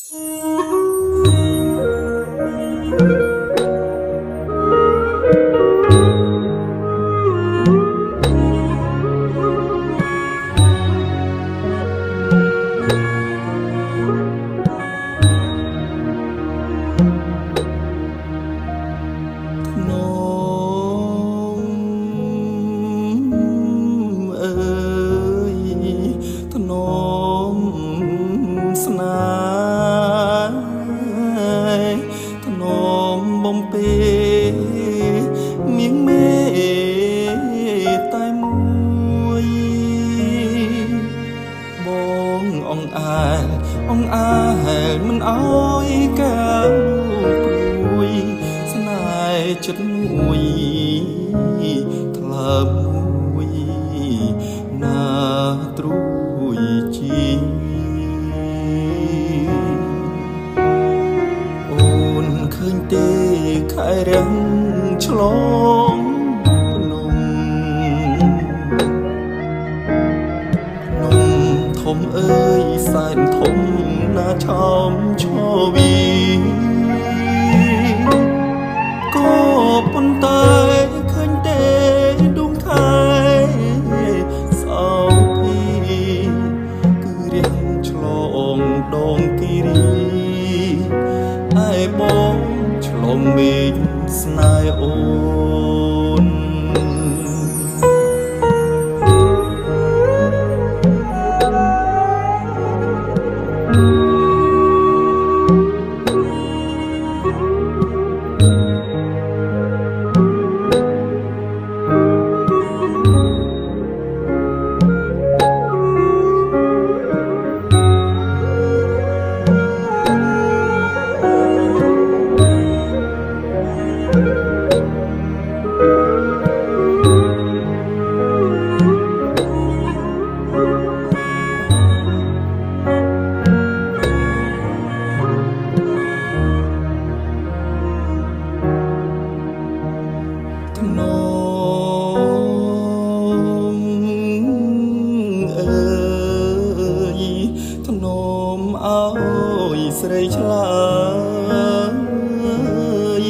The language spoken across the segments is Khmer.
ស្នេហ៍ថ្នមបំពេមៀងមេតែមួយបងអងអាលមិនអោយកៅព្រួយស្នេហ៍ចិត្តមួយថ្លើមមួយណាត្រួយជីឃើញទេខែរាំងឆ្លងភ្នំធំអើយសែនធំណាឆោមឈវីក៏ប៉ុន្តែឃើញទេដួងខែសោភីគឺរាំងឆ្លងដងគិរីឯបងឆ្លងមេឃស្នេហ៍អូនថ្នមអើយថ្នមអើយស្រីឆ្លើយ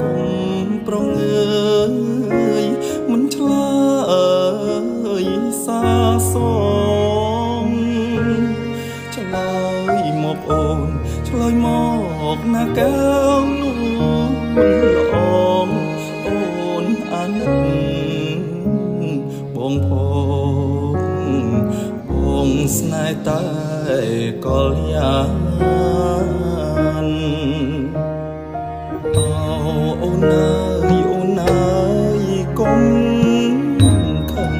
កុំប្រងើយមិនឆ្លើយសាសងឆ្លើយមកអូនឆ្លើយមកណាកៅនោះល្អអាណិតបងបងស្នេហ៍តែកលយ៉ាងអូនអើយកុំខឹង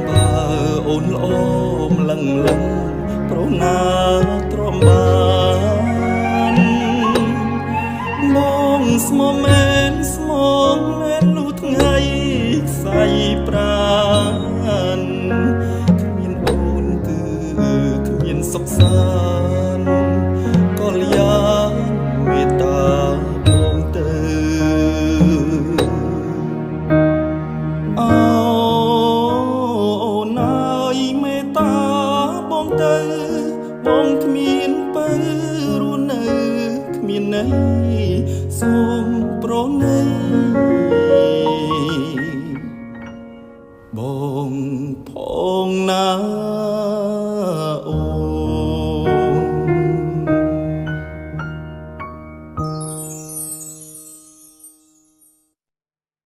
បើអូនល្អម្លឹងប្រណាទ្រាំបានបងស្មមែនលុះថ្ងៃខ្សែប្រានគ្មានអូនគឺគ្មានសុខសាន្តក៏លយ៉ាងមេត្តាបងទៅអូនអើយមេត្តាបងទៅបងគ្មានបើរស់នៅគ្មានន័យសូមប្រណី